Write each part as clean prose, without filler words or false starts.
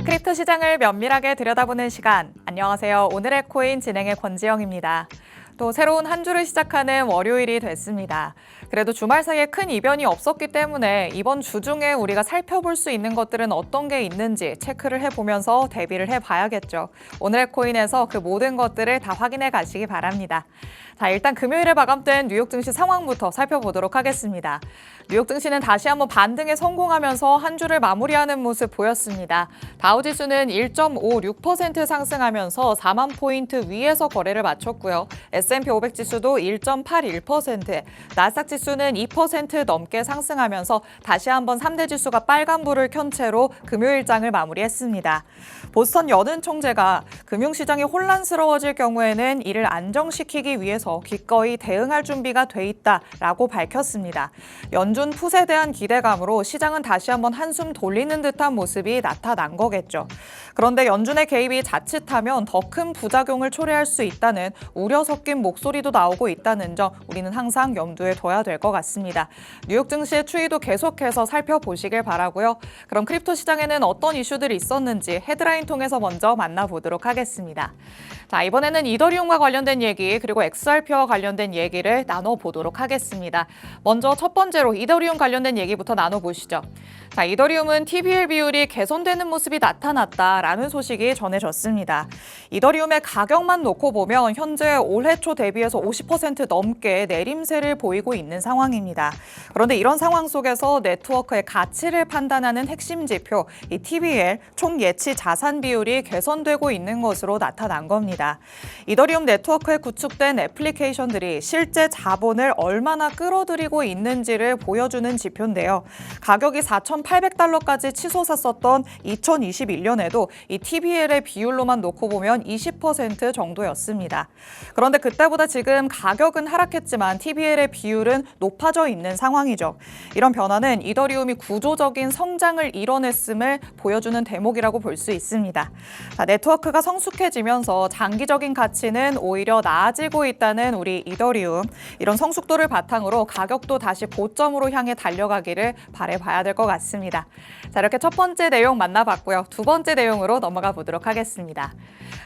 크립토 시장을 면밀하게 들여다보는 시간. 안녕하세요. 오늘의 코인 진행의 권지영입니다. 또 새로운 한 주를 시작하는 월요일이 됐습니다. 그래도 주말 사이에 큰 이변이 없었기 때문에 이번 주 중에 우리가 살펴볼 수 있는 것들은 어떤 게 있는지 체크를 해보면서 대비를 해봐야겠죠. 오늘의 코인에서 그 모든 것들을 다 확인해 가시기 바랍니다. 자, 일단 금요일에 마감된 뉴욕 증시 상황부터 살펴보도록 하겠습니다. 뉴욕 증시는 다시 한번 반등에 성공하면서 한 주를 마무리하는 모습 보였습니다. 다우지수는 1.56% 상승하면서 4만 포인트 위에서 거래를 마쳤고요. S&P 500 지수도 1.81%, 나스닥 지수는 2% 넘게 상승하면서 다시 한번 3대 지수가 빨간불을 켠 채로 금요일장을 마무리했습니다. 보스턴 여든 총재가 금융시장이 혼란스러워질 경우에는 이를 안정시키기 위해서 기꺼이 대응할 준비가 돼 있다라고 밝혔습니다. 연준 풋에 대한 기대감으로 시장은 다시 한번 한숨 돌리는 듯한 모습이 나타난 거겠죠. 그런데 연준의 개입이 자칫하면 더 큰 부작용을 초래할 수 있다는 우려 섞인 목소리도 나오고 있다는 점 우리는 항상 염두에 둬야 될 것 같습니다. 뉴욕 증시의 추이도 계속해서 살펴보시길 바라고요. 그럼 크립토 시장에는 어떤 이슈들이 있었는지 헤드라인 통해서 먼저 만나보도록 하겠습니다. 자, 이번에는 이더리움과 관련된 얘기 그리고 XRP와 관련된 얘기를 나눠보도록 하겠습니다. 먼저 첫 번째로 이더리움 관련된 얘기부터 나눠보시죠. 자, 이더리움은 TVL 비율이 개선되는 모습이 나타났다라는 소식이 전해졌습니다. 이더리움의 가격만 놓고 보면 현재 올해 초 대비해서 50% 넘게 내림세를 보이고 있는 상황입니다. 그런데 이런 상황 속에서 네트워크의 가치를 판단하는 핵심 지표, 이 TVL 총 예치 자산 비율이 개선되고 있는 것으로 나타난 겁니다. 이더리움 네트워크에 구축된 애플리케이션들이 실제 자본을 얼마나 끌어들이고 있는지를 보여주는 지표인데요. 가격이 4,800달러까지 치솟았었던 2021년에도 이 TVL의 비율로만 놓고 보면 20% 정도였습니다. 그런데 그때보다 지금 가격은 하락했지만 TVL의 비율은 높아져 있는 상황이죠. 이런 변화는 이더리움이 구조적인 성장을 이뤄냈음을 보여주는 대목이라고 볼 수 있습니다. 자, 네트워크가 성숙해지면서 장기적인 가치는 오히려 나아지고 있다는 우리 이더리움. 이런 성숙도를 바탕으로 가격도 다시 고점으로 향해 달려가기를 바라봐야 될 것 같습니다. 자, 이렇게 첫 번째 내용 만나봤고요. 두 번째 내용으로 넘어가 보도록 하겠습니다.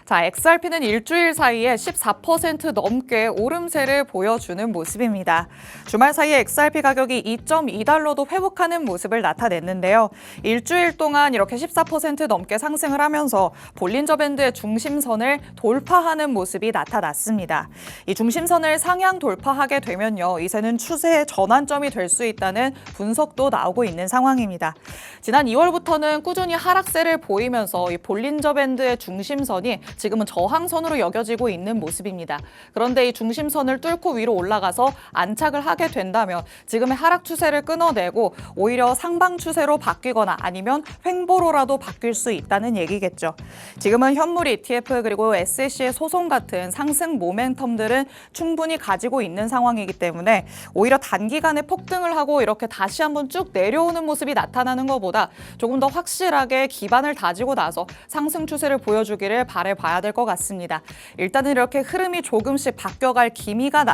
자, XRP는 일주일 사이에 14% 넘게 오름세를 보여주는 모습입니다. 주말 사이에 XRP 가격이 2.2달러도 회복하는 모습을 나타냈는데요. 일주일 동안 이렇게 14% 넘게 상승을 하면서 볼린저 밴드의 중심선을 돌파하는 모습이 나타났습니다. 이 중심선을 상향 돌파하게 되면요, 이제는 추세의 전환점이 될 수 있다는 분석도 나오고 있는 상황입니다. 지난 2월부터는 꾸준히 하락세를 보이면서 이 볼린저 밴드의 중심선이 지금은 저항선으로 여겨지고 있는 모습입니다. 그런데 이 중심선을 뚫고 위로 올라가서 안착을 하게 된다면 지금의 하락 추세를 끊어내고 오히려 상방 추세로 바뀌거나 아니면 횡보로라도 바뀔 수 있다는 얘기겠죠. 지금은 현물 ETF 그리고 SEC의 소송 같은 상승 모멘텀들은 충분히 가지고 있는 상황이기 때문에 오히려 단기간에 폭등을 하고 이렇게 다시 한번 쭉 내려오는 모습이 나타나는 것보다 조금 더 확실하게 기반을 다지고 나서 상승 추세를 보여주기를 바라봐야 될 것 같습니다. 일단은 이렇게 흐름이 조금씩 바뀌어갈 기미가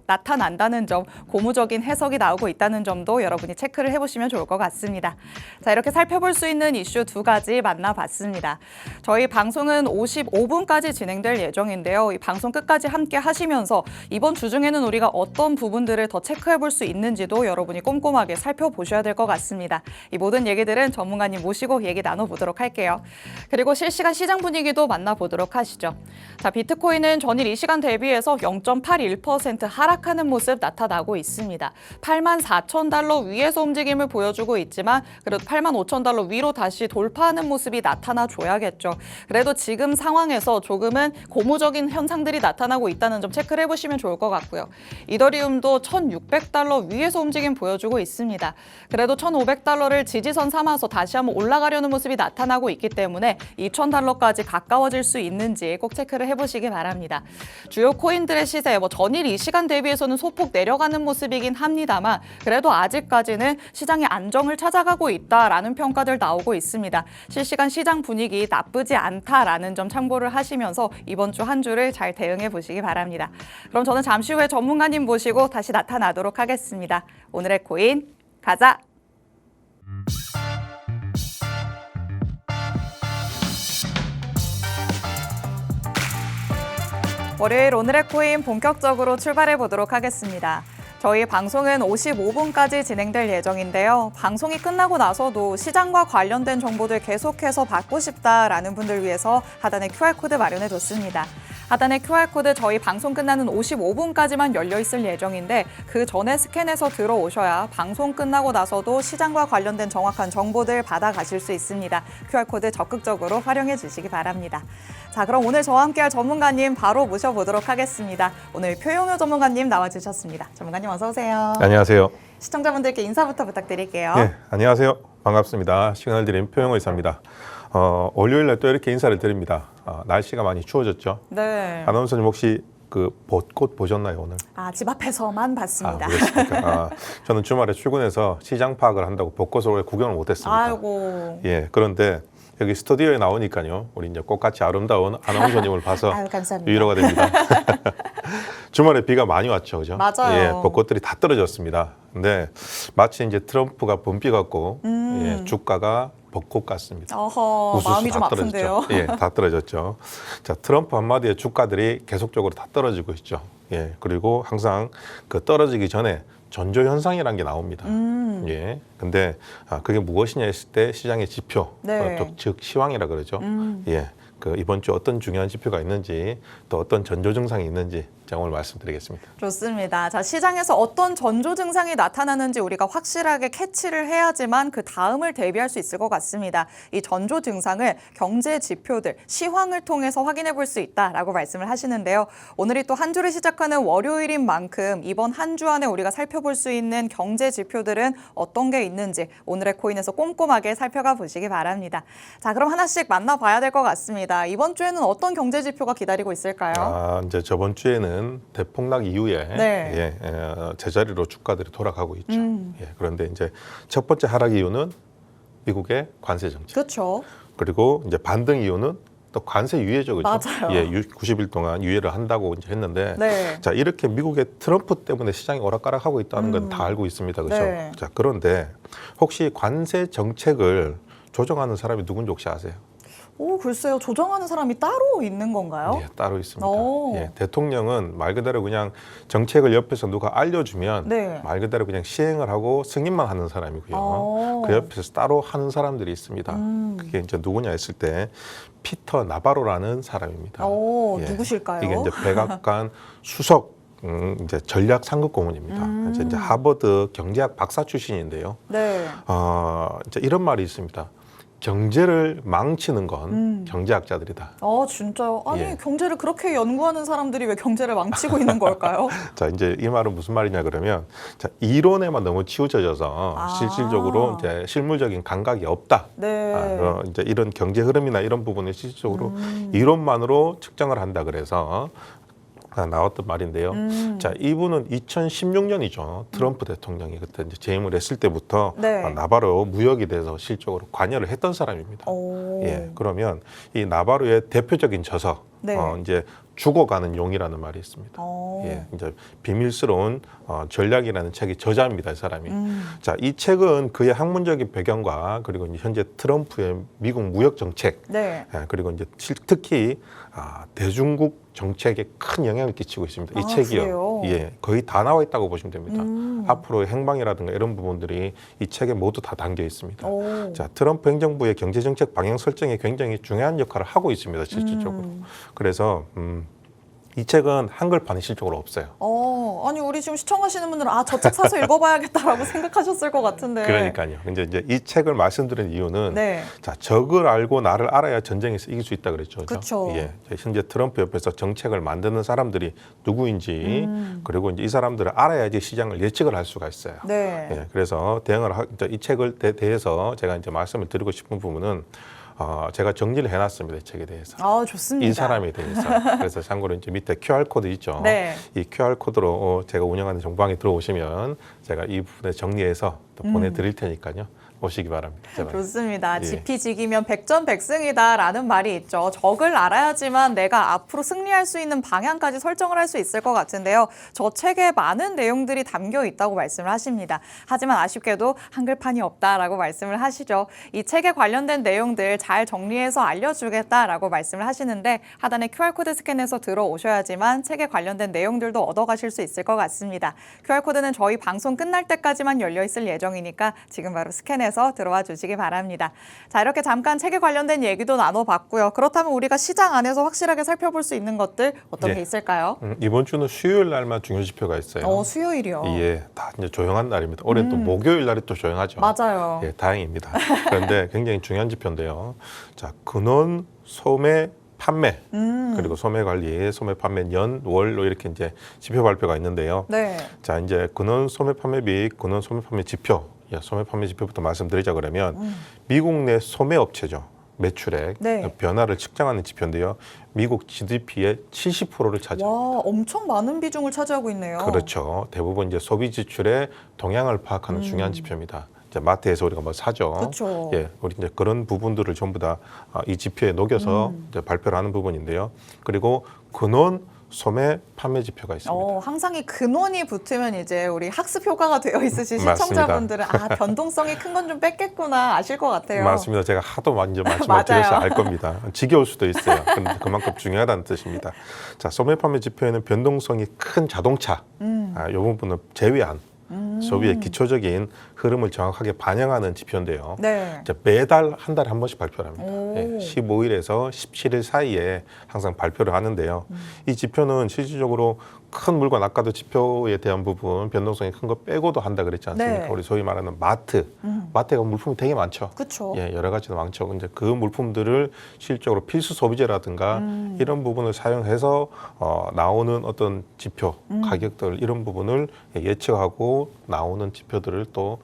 나타난다는 점, 고무적인 해석이 나오고 있다는 점도 여러분이 체크를 해보시면 좋을 것 같습니다. 자, 이렇게 살펴볼 수 있는 이슈 두 가지 만나봤습니다. 저희 방송은 55분까지 진행될 예정인데요. 이 방송 끝까지 함께 하시면서 이번 주 중에는 우리가 어떤 부분들을 더 체크해 볼 수 있는지도 여러분이 꼼꼼하게 살펴보셔야 될 것 같습니다. 이 모든 얘기들은 전문가님 모시고 얘기 나눠보도록 할게요. 그리고 실시간 시장 분위기도 만나보도록 하시죠. 자, 비트코인은 전일 이 시간 대비해서 0.81% 하락하는 모습 나타나고 있습니다. 84,000달러 위에서 움직임을 보여주고 있지만 그래도 85,000달러 위로 다시 돌파하는 모습이 나타나 줘야겠죠. 그래도 지금 상황에서 조금은 고무적인 현상들이 나타나고 있다는 점 체크를 해보시면 좋을 것 같고요. 이더리움도 1,600달러 위에서 움직임 보여주고 있습니다. 그래도 1,500달러를 지지선 삼아서 다시 한번 올라가려는 모습이 나타나고 있기 때문에 2,000달러까지 가까워질 수 있는지 꼭 체크를 해보시기 바랍니다. 주요 코인들의 시세, 전일 이 시간 대비해서는 소폭 내려가는 모습이긴 합니다만 그래도 아직까지는 시장이 안정을 찾아가고 있다라는 평가들 나오고 있습니다. 실시간 시장 분위기 나쁘지 않다라는 점 참고를 하시면서 이번 주 한 주를 잘 대응해 보시기 바랍니다. 그럼 저는 잠시 후에 전문가님 모시고 다시 나타나도록 하겠습니다. 오늘의 코인 가자! 월요일 오늘의 코인 본격적으로 출발해 보도록 하겠습니다. 저희 방송은 55분까지 진행될 예정인데요. 방송이 끝나고 나서도 시장과 관련된 정보들 계속해서 받고 싶다라는 분들 위해서 하단에 QR코드 마련해뒀습니다. 하단의 QR코드 저희 방송 끝나는 55분까지만 열려 있을 예정인데 그 전에 스캔해서 들어오셔야 방송 끝나고 나서도 시장과 관련된 정확한 정보들 받아가실 수 있습니다. QR코드 적극적으로 활용해 주시기 바랍니다. 자, 그럼 오늘 저와 함께할 전문가님 바로 모셔보도록 하겠습니다. 오늘 표용효 전문가님 나와주셨습니다. 전문가님 어서 오세요. 안녕하세요. 시청자분들께 인사부터 부탁드릴게요. 네, 안녕하세요. 반갑습니다. 시간을 드린 표용효 의사입니다. 월요일에 또 이렇게 인사를 드립니다. 날씨가 많이 추워졌죠? 네. 아나운서님 혹시 그 벚꽃 보셨나요 오늘? 집 앞에서만 봤습니다. 그렇습니까? 저는 주말에 출근해서 시장 파악을 한다고 벚꽃을 구경을 못했습니다. 아이고. 예, 그런데 여기 스튜디오에 나오니까요, 우리 이제 꽃같이 아름다운 아나운서님을 봐서 아유, 감사합니다. 위로가 됩니다. 주말에 비가 많이 왔죠, 그죠? 맞아요. 예, 벚꽃들이 다 떨어졌습니다. 근데 마치 이제 트럼프가 번비 같고 예, 주가가 벚꽃 같습니다. 어허, 우수수 마음이 다 좀 떨어졌죠. 아픈데요. 예, 다 떨어졌죠. 자, 트럼프 한마디에 주가들이 계속적으로 다 떨어지고 있죠. 예, 그리고 항상 그 떨어지기 전에 전조 현상이라는 게 나옵니다. 예, 근데 그게 무엇이냐 했을 때 시장의 지표, 네. 즉 시황이라 그러죠. 예, 그 이번 주 어떤 중요한 지표가 있는지 또 어떤 전조 증상이 있는지 제가 오늘 말씀드리겠습니다. 좋습니다. 자, 시장에서 어떤 전조 증상이 나타나는지 우리가 확실하게 캐치를 해야지만 그 다음을 대비할 수 있을 것 같습니다. 이 전조 증상을 경제 지표들, 시황을 통해서 확인해 볼 수 있다라고 말씀을 하시는데요. 오늘이 또 한 주를 시작하는 월요일인 만큼 이번 한 주 안에 우리가 살펴볼 수 있는 경제 지표들은 어떤 게 있는지 오늘의 코인에서 꼼꼼하게 살펴가 보시기 바랍니다. 자, 그럼 하나씩 만나봐야 될 것 같습니다. 이번 주에는 어떤 경제 지표가 기다리고 있을까요? 이제 저번 주에는 대폭락 이후에 네. 제자리로 주가들이 돌아가고 있죠. 예, 그런데 이제 첫 번째 하락 이유는 미국의 관세 정책. 그렇죠. 그리고 이제 반등 이유는 또 관세 유예죠, 그죠? 맞아요. 예, 90일 동안 유예를 한다고 이제 했는데, 네. 자 이렇게 미국의 트럼프 때문에 시장이 오락가락하고 있다는 건 다 알고 있습니다, 그죠? 네. 자 그런데 혹시 관세 정책을 조정하는 사람이 누군지 혹시 아세요? 오, 글쎄요. 조정하는 사람이 따로 있는 건가요? 예, 따로 있습니다. 오. 예, 대통령은 말 그대로 그냥 정책을 옆에서 누가 알려주면 네. 말 그대로 그냥 시행을 하고 승인만 하는 사람이고요. 오. 그 옆에서 따로 하는 사람들이 있습니다. 그게 이제 누구냐 했을 때 피터 나바로라는 사람입니다. 오, 예, 누구실까요? 이게 이제 백악관 수석 이제 전략 상급 고문입니다. 이제 하버드 경제학 박사 출신인데요. 네. 이제 이런 말이 있습니다. 경제를 망치는 건 경제학자들이다. 진짜요? 아니, 예. 경제를 그렇게 연구하는 사람들이 왜 경제를 망치고 있는 걸까요? 자, 이제 이 말은 무슨 말이냐 그러면, 자, 이론에만 너무 치우쳐져서 실질적으로 이제 실물적인 감각이 없다. 네. 이제 이런 경제 흐름이나 이런 부분을 실질적으로 이론만으로 측정을 한다 그래서 나왔던 말인데요. 자, 이분은 2016년이죠. 트럼프 대통령이 그때 이제 재임을 했을 때부터 네. 나바로 무역에 대해서 실적으로 관여를 했던 사람입니다. 오. 예, 그러면 이 나바로의 대표적인 저서, 네. 이제 죽어가는 용이라는 말이 있습니다. 오. 예, 이제 비밀스러운 전략이라는 책의 저자입니다, 이 사람이. 자, 이 책은 그의 학문적인 배경과 그리고 이제 현재 트럼프의 미국 무역 정책, 네. 예, 그리고 이제 특히 대중국 정책에 큰 영향을 끼치고 있습니다. 이 책이요. 그래요? 예, 거의 다 나와 있다고 보시면 됩니다. 앞으로의 행방이라든가 이런 부분들이 이 책에 모두 다 담겨 있습니다. 오. 자, 트럼프 행정부의 경제 정책 방향 설정에 굉장히 중요한 역할을 하고 있습니다, 실질적으로. 그래서 이 책은 한글판이 실적으로 없어요. 아니, 우리 지금 시청하시는 분들은 저 책 사서 읽어봐야겠다라고 생각하셨을 것 같은데. 그러니까요. 이제 이 책을 말씀드린 이유는 네. 자, 적을 알고 나를 알아야 전쟁에서 이길 수 있다 그랬죠. 그쵸. 예. 현재 트럼프 옆에서 정책을 만드는 사람들이 누구인지 그리고 이제 이 사람들을 알아야지 시장을 예측을 할 수가 있어요. 네. 예. 그래서 이제 이 책을 대해서 제가 이제 말씀을 드리고 싶은 부분은 제가 정리를 해놨습니다. 이 책에 대해서. 좋습니다. 이 사람에 대해서. 그래서 참고로 이제 밑에 QR코드 있죠. 네. 이 QR코드로 제가 운영하는 정방에 들어오시면 제가 이 부분에 정리해서 또 보내드릴 테니까요. 오시기 바랍니다. 제발. 좋습니다. 예. 지피지기면 백전백승이다라는 말이 있죠. 적을 알아야지만 내가 앞으로 승리할 수 있는 방향까지 설정을 할 수 있을 것 같은데요. 저 책에 많은 내용들이 담겨 있다고 말씀을 하십니다. 하지만 아쉽게도 한글판이 없다라고 말씀을 하시죠. 이 책에 관련된 내용들 잘 정리해서 알려주겠다라고 말씀을 하시는데 하단에 QR코드 스캔해서 들어오셔야지만 책에 관련된 내용들도 얻어가실 수 있을 것 같습니다. QR코드는 저희 방송 끝날 때까지만 열려 있을 예정이니까 지금 바로 스캔해서 들어와 주시기 바랍니다. 자, 이렇게 잠깐 책에 관련된 얘기도 나눠봤고요. 그렇다면 우리가 시장 안에서 확실하게 살펴볼 수 있는 것들 어떤 예. 게 있을까요? 이번 주는 수요일 날만 중요 지표가 있어요. 수요일이요. 예, 다 이제 조용한 날입니다. 올해 또 목요일 날이 또 조용하죠. 맞아요. 예, 다행입니다. 그런데 굉장히 중요한 지표인데요. 자, 근원, 소매, 판매 그리고 소매 관리, 소매 판매 연, 월로 이렇게 이제 지표 발표가 있는데요. 네. 자, 이제 근원 소매 판매비, 근원 소매 판매 지표, 소매 판매 지표부터 말씀드리자 그러면 미국 내 소매 업체죠. 매출액 네. 변화를 측정하는 지표인데요. 미국 GDP의 70%를 차지합니다. 와, 엄청 많은 비중을 차지하고 있네요. 그렇죠. 대부분 이제 소비 지출의 동향을 파악하는 중요한 지표입니다. 이제 마트에서 우리가 뭐 사죠. 그렇죠. 예, 우리 이제 그런 부분들을 전부 다 이 지표에 녹여서 이제 발표를 하는 부분인데요. 그리고 근원 소매 판매 지표가 있습니다. 항상 이 근원이 붙으면 이제 우리 학습 효과가 되어 있으신 맞습니다. 시청자분들은 변동성이 큰 건 좀 뺐겠구나 아실 것 같아요. 맞습니다. 제가 하도 많이 말씀을 드려서 알 겁니다. 지겨울 수도 있어요. 근데 그만큼 중요하다는 뜻입니다. 자, 소매 판매 지표에는 변동성이 큰 자동차, 이 부분은 제외한 소비의 기초적인 흐름을 정확하게 반영하는 지표인데요. 네. 이제 매달 한 달에 한 번씩 발표를 합니다. 오. 예, 15일에서 17일 사이에 항상 발표를 하는데요. 이 지표는 실질적으로 큰 물건, 아까도 지표에 대한 부분 변동성이 큰 거 빼고도 한다 그랬지 않습니까? 네. 우리 소위 말하는 마트에 가 물품이 되게 많죠. 그렇죠. 예, 여러 가지도 많죠. 근데 그 물품들을 실적으로 필수 소비재라든가 이런 부분을 사용해서 나오는 어떤 지표, 가격들 이런 부분을 예측하고 나오는 지표들을 또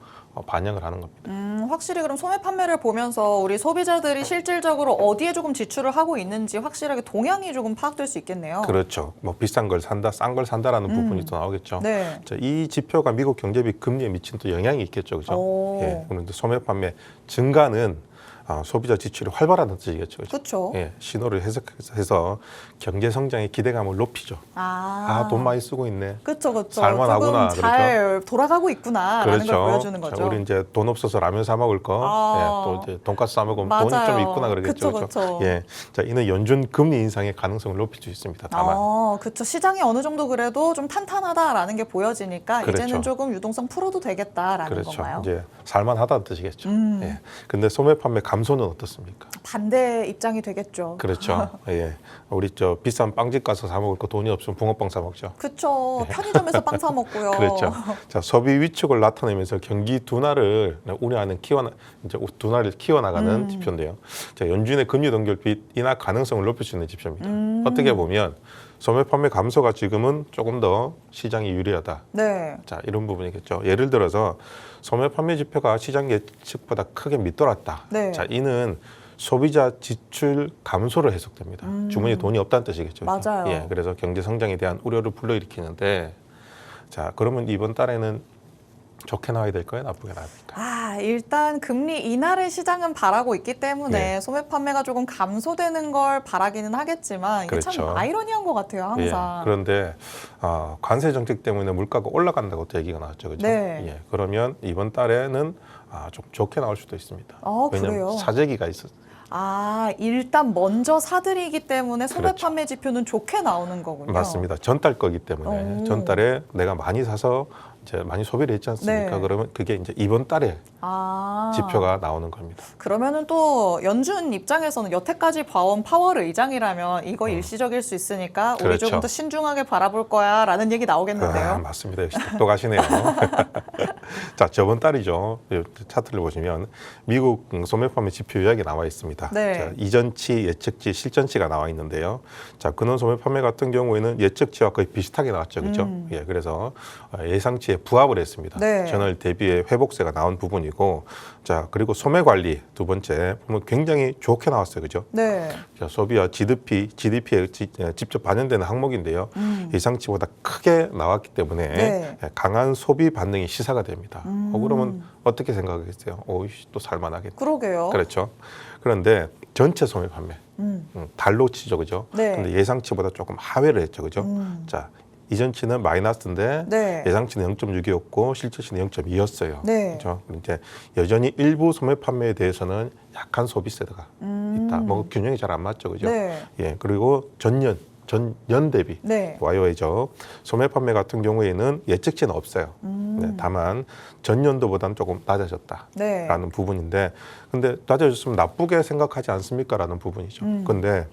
반영을 하는 겁니다. 확실히 그럼 소매 판매를 보면서 우리 소비자들이 실질적으로 어디에 조금 지출을 하고 있는지 확실하게 동향이 조금 파악될 수 있겠네요. 그렇죠. 뭐 비싼 걸 산다, 싼 걸 산다라는 부분이 또 나오겠죠. 네. 자, 이 지표가 미국 경제비 금리에 미친 또 영향이 있겠죠, 그죠? 오. 예, 그런데 소매 판매 증가는 소비자 지출이 활발하다는 뜻이겠죠, 그죠? 그렇죠. 예, 신호를 해석해서 경제 성장의 기대감을 높이죠. 돈 많이 쓰고 있네. 그렇죠, 그렇죠. 살만하구나, 조금 잘 돌아가고 있구나라는 걸 보여주는 거죠. 자, 우리 이제 돈 없어서 라면 사 먹을 거, 또 이제 돈가스 사 먹으면 돈이 좀 맞아요. 있구나 그러겠죠, 그쵸, 그쵸. 예, 자, 이는 연준 금리 인상의 가능성을 높일 수 있습니다. 다만. 그렇죠. 시장이 어느 정도 그래도 좀 탄탄하다라는 게 보여지니까 그렇죠. 이제는 조금 유동성 풀어도 되겠다라는 그렇죠. 건가요? 이제 살만하다는 뜻이겠죠. 예. 근데 소매 판매 감소는 어떻습니까? 반대 입장이 되겠죠. 그렇죠. 예. 우리 저 비싼 빵집 가서 사 먹을 거 돈이 없으면 붕어빵 사 먹죠. 그렇죠. 편의점에서 빵 사 먹고요. 그렇죠. 자, 소비 위축을 나타내면서 경기 둔화를 우려하는 이제 둔화를 키워나가는 지표인데요. 자, 연준의 금리 동결 인하 가능성을 높일 수 있는 지표입니다. 어떻게 보면 소매 판매 감소가 지금은 조금 더 시장이 유리하다. 네. 자, 이런 부분이겠죠. 예를 들어서 소매 판매 지표가 시장 예측보다 크게 밑돌았다. 네. 자, 이는 소비자 지출 감소를 해석됩니다. 주머니에 돈이 없다는 뜻이겠죠. 그렇죠? 맞아요. 예, 그래서 경제 성장에 대한 우려를 불러일으키는데, 자, 그러면 이번 달에는 좋게 나와야 될까요? 나쁘게 나와야 될까요? 일단 금리 인하를 시장은 바라고 있기 때문에 네. 소매 판매가 조금 감소되는 걸 바라기는 하겠지만 이게 참 그렇죠. 아이러니한 것 같아요, 항상. 예, 그런데 관세 정책 때문에 물가가 올라간다고 또 얘기가 나왔죠, 그렇죠? 네. 예, 그러면 이번 달에는 좀 좋게 나올 수도 있습니다. 그래요? 왜냐하면 사재기가 있어. 일단 먼저 사들이기 때문에 소매 그렇죠. 판매 지표는 좋게 나오는 거군요. 맞습니다. 전달 거기 때문에 오. 전달에 내가 많이 사서 이제 많이 소비를 했지 않습니까? 네. 그러면 그게 이제 이번 달에 지표가 나오는 겁니다. 그러면은 또 연준 입장에서는 여태까지 봐온 파월 의장이라면 이거 일시적일 수 있으니까 우리 그렇죠. 조금 더 신중하게 바라볼 거야라는 얘기 나오겠는데요. 맞습니다. 역시 똑똑하시네요. 자, 저번 달이죠. 차트를 보시면 미국 소매 판매 지표 요약이 나와 있습니다. 네. 자, 이전치, 예측치, 실전치가 나와 있는데요. 자, 근원 소매 판매 같은 경우에는 예측치와 거의 비슷하게 나왔죠, 그렇죠? 예, 그래서 예상치에 부합을 했습니다. 네. 전월 대비의 회복세가 나온 부분이고, 자 그리고 소매 관리 두 번째 보면 굉장히 좋게 나왔어요, 그죠? 네. 자, 소비와 GDP에 직접 반영되는 항목인데요. 예상치보다 크게 나왔기 때문에 네. 강한 소비 반응이 시사가 됩니다. 그러면 어떻게 생각하겠어요? 또 살만하겠네. 그러게요. 그렇죠. 그런데 전체 소매 판매 달로 치죠, 그죠? 네. 근데 예상치보다 조금 하회를 했죠, 그죠? 자, 이전치는 마이너스인데 네. 예상치는 0.6이었고 실제치는 0.2였어요. 네. 그렇죠? 이제 여전히 일부 소매 판매에 대해서는 약한 소비세가 있다. 뭐 균형이 잘 안 맞죠, 그죠? 네. 예, 그리고 전년 대비 네. YO이죠. 소매 판매 같은 경우에는 예측치는 없어요. 네, 다만 전년도보다는 조금 낮아졌다라는 네. 부분인데, 근데 낮아졌으면 나쁘게 생각하지 않습니까라는 부분이죠. 근데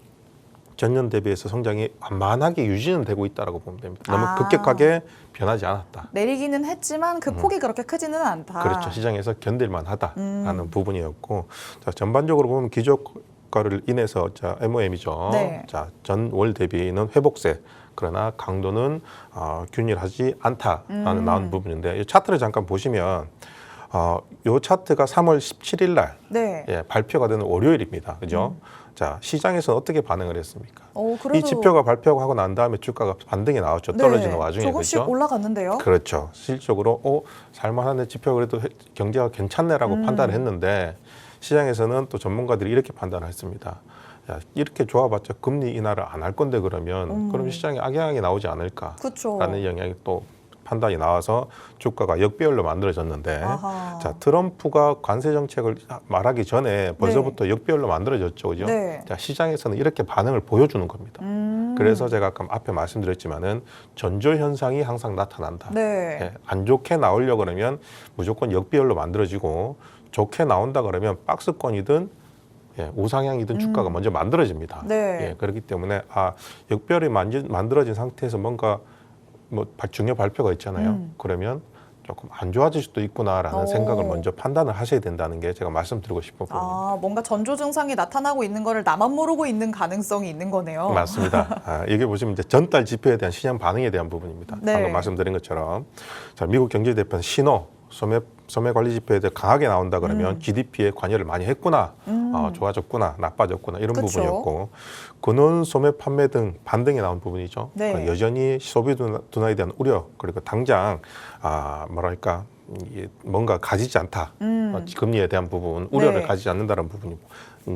전년 대비해서 성장이 완만하게 유지는 되고 있다라고 보면 됩니다. 너무 아. 급격하게 변하지 않았다. 내리기는 했지만 그 폭이 그렇게 크지는 않다. 그렇죠. 시장에서 견딜만 하다라는 부분이었고, 자, 전반적으로 보면 기저가를 인해서 자, MOM이죠. 네. 자, 전월 대비는 회복세. 그러나 강도는 균일하지 않다라는 나온 부분인데, 이 차트를 잠깐 보시면 이 차트가 3월 17일 날 네. 예, 발표가 되는 월요일입니다. 그죠? 자, 시장에서는 어떻게 반응을 했습니까? 그래도 이 지표가 발표하고 난 다음에 주가가 반등이 나왔죠. 네, 떨어지는 와중에. 조금씩 그렇죠? 올라갔는데요. 그렇죠. 실질적으로 살만한데 지표가 그래도 경제가 괜찮네라고 판단을 했는데, 시장에서는 또 전문가들이 이렇게 판단을 했습니다. 야, 이렇게 좋아봤자 금리 인하를 안 할 건데 그럼 시장에 악영향이 나오지 않을까라는 그렇죠. 영향이 또 판단이 나와서 주가가 역배열로 만들어졌는데, 아하. 자, 트럼프가 관세 정책을 말하기 전에 벌써부터 역배열로 만들어졌죠, 그죠? 네. 자, 시장에서는 이렇게 반응을 보여주는 겁니다. 그래서 제가 아까 앞에 말씀드렸지만은 전조 현상이 항상 나타난다. 네. 예, 안 좋게 나오려 그러면 무조건 역배열로 만들어지고, 좋게 나온다 그러면 박스권이든 우상향이든 주가가 먼저 만들어집니다. 네. 예, 그렇기 때문에 역별이 만들어진 상태에서 뭔가 중요 발표가 있잖아요. 그러면 조금 안 좋아질 수도 있구나라는 생각을 먼저 판단을 하셔야 된다는 게 제가 말씀드리고 싶은 부분입니다. 뭔가 전조 증상이 나타나고 있는 거를 나만 모르고 있는 가능성이 있는 거네요. 맞습니다. 이게 보시면 이제 전달 지표에 대한 시장 반응에 대한 부분입니다. 네. 방금 말씀드린 것처럼, 자, 미국 경제대표는 신호 소매 관리 지표에 대해 강하게 나온다 그러면 GDP에 관여를 많이 했구나, 좋아졌구나, 나빠졌구나 이런 그쵸. 부분이었고, 근원 소매 판매 등 반등에 나온 부분이죠. 네. 그러니까 여전히 소비 둔화에 대한 우려, 그리고 당장 뭐랄까 뭔가 가지지 않다, 금리에 대한 부분 우려를 네. 가지지 않는다는 부분이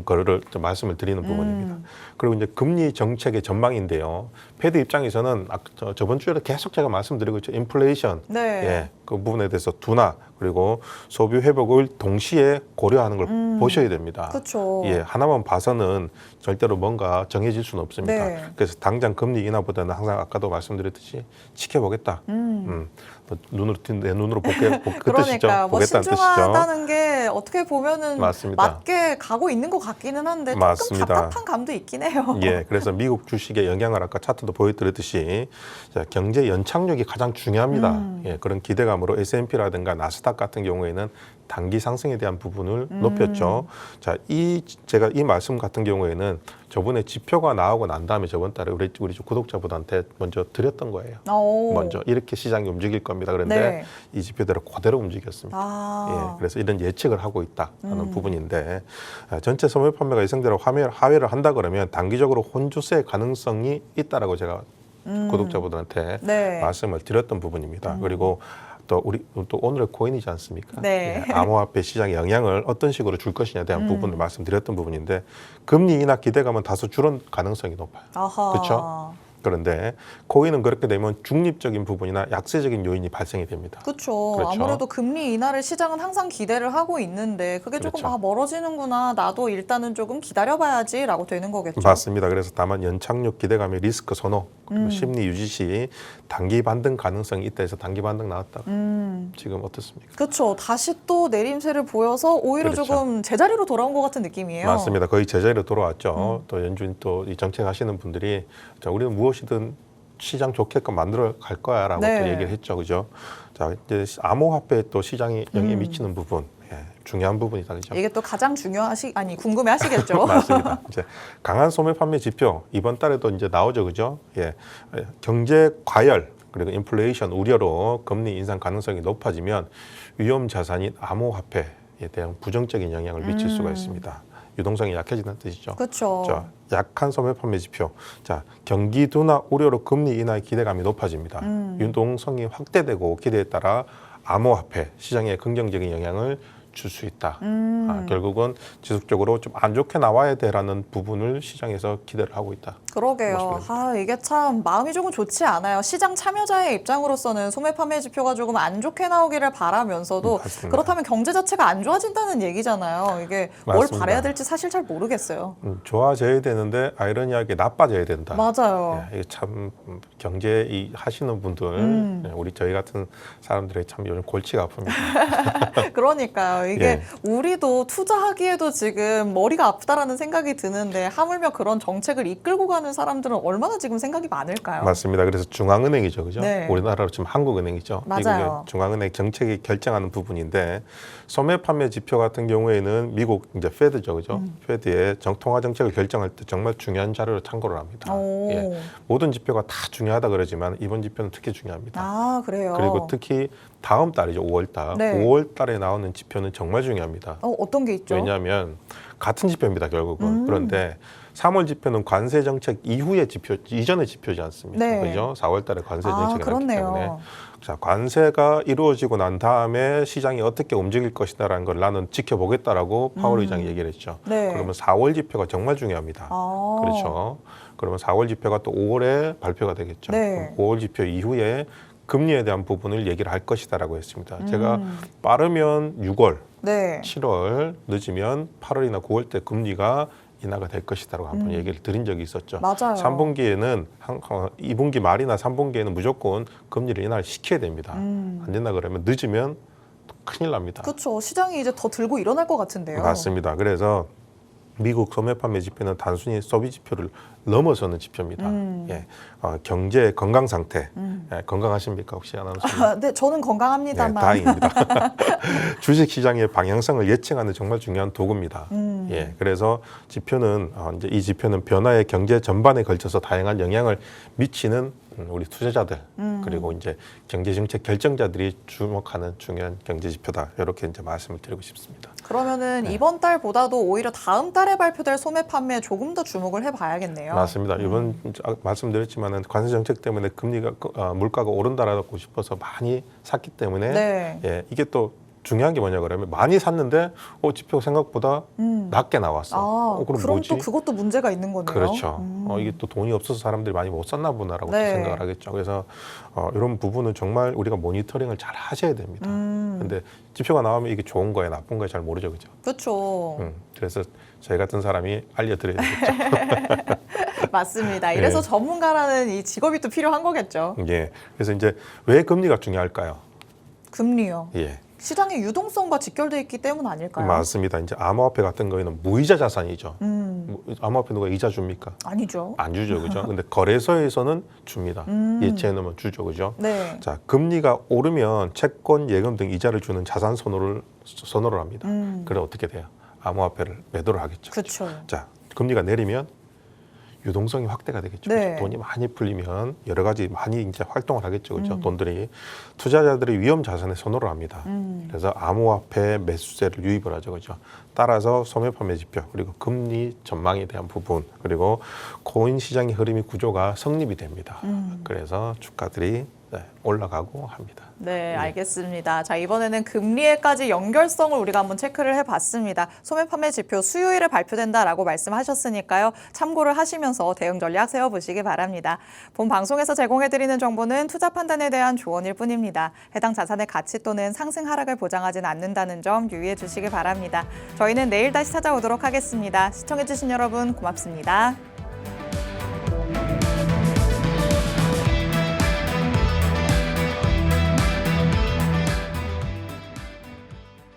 거를 좀 말씀을 드리는 부분입니다. 그리고 이제 금리 정책의 전망인데요. 패드 입장에서는 저번 주에도 계속 제가 말씀드리고 있죠. 인플레이션, 네. 예, 그 부분에 대해서 둔화 그리고 소비 회복을 동시에 고려하는 걸 보셔야 됩니다. 그렇죠. 예, 하나만 봐서는 절대로 뭔가 정해질 수는 없습니다. 네. 그래서 당장 금리 인하보다는 항상 아까도 말씀드렸듯이 지켜보겠다. 내 눈으로 그 뜻이죠. 그러니까 뭐 보겠다는 뜻이죠. 신중하다는 게 어떻게 보면은 맞습니다. 맞게 가고 있는 것 같기는 한데 조금 맞습니다. 답답한 감도 있긴 해요. 예, 그래서 미국 주식의 영향을 아까 차트도 보여드렸듯이, 자, 경제 연착륙이 가장 중요합니다. 예, 그런 기대감으로 S&P라든가 나스닥 같은 경우에는 단기 상승에 대한 부분을 높였죠. 자, 제가 이 말씀 같은 경우에는 저번에 지표가 나오고 난 다음에 저번 달에 우리 구독자분한테 먼저 드렸던 거예요. 먼저 이렇게 시장이 움직일 겁니다. 그런데 네. 이 지표대로 그대로 움직였습니다. 예, 그래서 이런 예측을 하고 있다는 부분인데, 전체 소매 판매가 예상대로 하회를 한다 그러면 단기적으로 혼주세 가능성이 있다라고 제가 구독자분들한테 네. 말씀을 드렸던 부분입니다. 그리고 또 오늘의 코인이지 않습니까? 네. 예, 암호화폐 시장의 영향을 어떤 식으로 줄 것이냐에 대한 부분을 말씀드렸던 부분인데, 금리 인하 기대감은 다소 줄은 가능성이 높아요. 아하. 그렇죠? 그런데 코인은 그렇게 되면 중립적인 부분이나 약세적인 요인이 발생이 됩니다. 그렇죠. 그렇죠. 아무래도 금리 인하를 시장은 항상 기대를 하고 있는데 그게 조금 그렇죠. 멀어지는구나. 나도 일단은 조금 기다려봐야지라고 되는 거겠죠. 맞습니다. 그래서 다만 연착륙 기대감의 리스크 선호, 그리고 심리 유지 시 단기 반등 가능성이 있다 해서 단기 반등 나왔다. 지금 어떻습니까? 그렇죠. 다시 또 내림세를 보여서 오히려 그렇죠. 조금 제자리로 돌아온 것 같은 느낌이에요. 맞습니다. 거의 제자리로 돌아왔죠. 또 연준 또 이 정책하시는 분들이, 자, 우리는 무엇이든 시장 좋게끔 만들어 갈 거야라고 네. 또 얘기를 했죠, 그죠? 자, 이제 암호화폐 또 시장이 영향 미치는 부분, 예, 중요한 부분이다, 그죠? 이게 또 가장 궁금해하시겠죠. 맞습니다. 이제 강한 소매 판매 지표 이번 달에도 이제 나오죠, 그죠? 예, 경제 과열 그리고 인플레이션 우려로 금리 인상 가능성이 높아지면 위험 자산인 암호화폐에 대한 부정적인 영향을 미칠 수가 있습니다. 유동성이 약해지는 뜻이죠. 그렇죠. 자, 약한 소매 판매 지표. 자, 경기 둔화 우려로 금리 인하의 기대감이 높아집니다. 유동성이 확대되고 기대에 따라 암호화폐 시장에 긍정적인 영향을 줄 수 있다. 결국은 지속적으로 좀 안 좋게 나와야 되라는 부분을 시장에서 기대를 하고 있다. 그러게요. 이게 참 마음이 조금 좋지 않아요. 시장 참여자의 입장으로서는 소매 판매 지표가 조금 안 좋게 나오기를 바라면서도 맞습니다. 그렇다면 경제 자체가 안 좋아진다는 얘기잖아요. 이게 뭘 맞습니다. 바라야 될지 사실 잘 모르겠어요. 좋아져야 되는데 아이러니하게 나빠져야 된다. 맞아요. 이게 참 경제 하시는 분들, 우리 저희 같은 사람들의 참 요즘 골치가 아픕니다. 그러니까요. 이게 예. 우리도 투자하기에도 지금 머리가 아프다라는 생각이 드는데 하물며 그런 정책을 이끌고 가는 사람들은 얼마나 지금 생각이 많을까요? 맞습니다. 그래서 중앙은행이죠, 그죠? 네. 우리나라로 치면 한국은행이죠. 맞아요. 이게 중앙은행 정책이 결정하는 부분인데 소매 판매 지표 같은 경우에는 미국 이제 페드죠, 그죠? 페드의 통화 정책을 결정할 때 정말 중요한 자료를 참고를 합니다. 오. 예. 모든 지표가 다 중요하다 그러지만 이번 지표는 특히 중요합니다. 그래요. 그리고 특히 다음 달이죠, 5월 달. 네. 5월 달에 나오는 지표는 정말 중요합니다. 어떤 게 있죠? 왜냐하면 같은 지표입니다, 결국은. 그런데 3월 지표는 관세 정책 이후의 지표, 이전의 지표지 않습니까? 네. 그죠? 4월 달에 관세 정책이 나기 그렇네요. 때문에. 자, 관세가 이루어지고 난 다음에 시장이 어떻게 움직일 것이다라는 걸 나는 지켜보겠다라고 파월 의장이 얘기를 했죠. 네. 그러면 4월 지표가 정말 중요합니다. 그렇죠. 그러면 4월 지표가 또 5월에 발표가 되겠죠. 네. 5월 지표 이후에 금리에 대한 부분을 얘기를 할 것이다라고 했습니다. 제가 빠르면 6월, 네. 7월, 늦으면 8월이나 9월 때 금리가 인하가 될 것이다라고 한번 얘기를 드린 적이 있었죠. 맞아요. 3분기에는 2분기 말이나 3분기에는 무조건 금리를 인하를 시켜야 됩니다. 안 된다 그러면 늦으면 또 큰일 납니다. 그렇죠. 시장이 이제 더 들고 일어날 것 같은데요. 맞습니다. 그래서 미국 소매 판매 지표는 단순히 소비 지표를 넘어서는 지표입니다. 예, 경제 건강 상태 예, 건강하십니까 혹시 아나운서님? 네, 저는 건강합니다만. 네, 다행입니다. 주식 시장의 방향성을 예측하는 정말 중요한 도구입니다. 예, 그래서 지표는 이제 이 지표는 변화의 경제 전반에 걸쳐서 다양한 영향을 미치는 우리 투자자들 그리고 이제 경제 정책 결정자들이 주목하는 중요한 경제 지표다. 이렇게 이제 말씀을 드리고 싶습니다. 그러면은 이번 달보다도 오히려 다음 달에 발표될 소매 판매에 조금 더 주목을 해봐야겠네요. 맞습니다. 이번 말씀드렸지만은 관세 정책 때문에 금리가 물가가 오른다라고 싶어서 많이 샀기 때문에 네. 예, 이게 또 중요한 게 뭐냐 그러면 많이 샀는데 지표가 생각보다 낮게 나왔어. 그럼 그럼 뭐지? 또 그것도 문제가 있는 거네요. 그렇죠. 이게 또 돈이 없어서 사람들이 많이 못 샀나 보나라고 네. 또 생각을 하겠죠. 그래서 이런 부분은 정말 우리가 모니터링을 잘 하셔야 됩니다. 근데 지표가 나오면 이게 좋은 거예요, 나쁜 거예요 잘 모르죠, 그죠? 그렇죠. 그래서 저희 같은 사람이 알려드려야 되겠죠. 맞습니다. 이래서 예. 전문가라는 이 직업이 또 필요한 거겠죠. 예. 그래서 이제 왜 금리가 중요할까요? 금리요. 예. 시장의 유동성과 직결돼 있기 때문 아닐까요? 맞습니다. 이제 암호화폐 같은 거에는 무이자 자산이죠. 암호화폐 누가 이자 줍니까? 아니죠. 안 주죠, 그죠? 근데 거래소에서는 줍니다. 예치해 놓으면 주죠, 그죠? 네. 자, 금리가 오르면 채권, 예금 등 이자를 주는 자산 선호를 합니다. 그래 어떻게 돼요? 암호화폐를 매도를 하겠죠. 그렇죠. 자, 금리가 내리면 유동성이 확대가 되겠죠. 네. 돈이 많이 풀리면 여러 가지 많이 이제 활동을 하겠죠. 그죠? 돈들이 투자자들이 위험 자산에 선호를 합니다. 그래서 암호화폐 매수세를 유입을 하죠. 그죠? 따라서 소매 판매 지표 그리고 금리 전망에 대한 부분 그리고 코인 시장의 흐름이 구조가 성립이 됩니다. 그래서 주가들이 올라가고 합니다. 네, 알겠습니다. 자, 이번에는 금리에까지 연결성을 우리가 한번 체크를 해봤습니다. 소매 판매 지표 수요일에 발표된다라고 말씀하셨으니까요. 참고를 하시면서 대응 전략 세워보시기 바랍니다. 본 방송에서 제공해드리는 정보는 투자 판단에 대한 조언일 뿐입니다. 해당 자산의 가치 또는 상승 하락을 보장하진 않는다는 점 유의해 주시기 바랍니다. 저희는 내일 다시 찾아오도록 하겠습니다. 시청해주신 여러분 고맙습니다.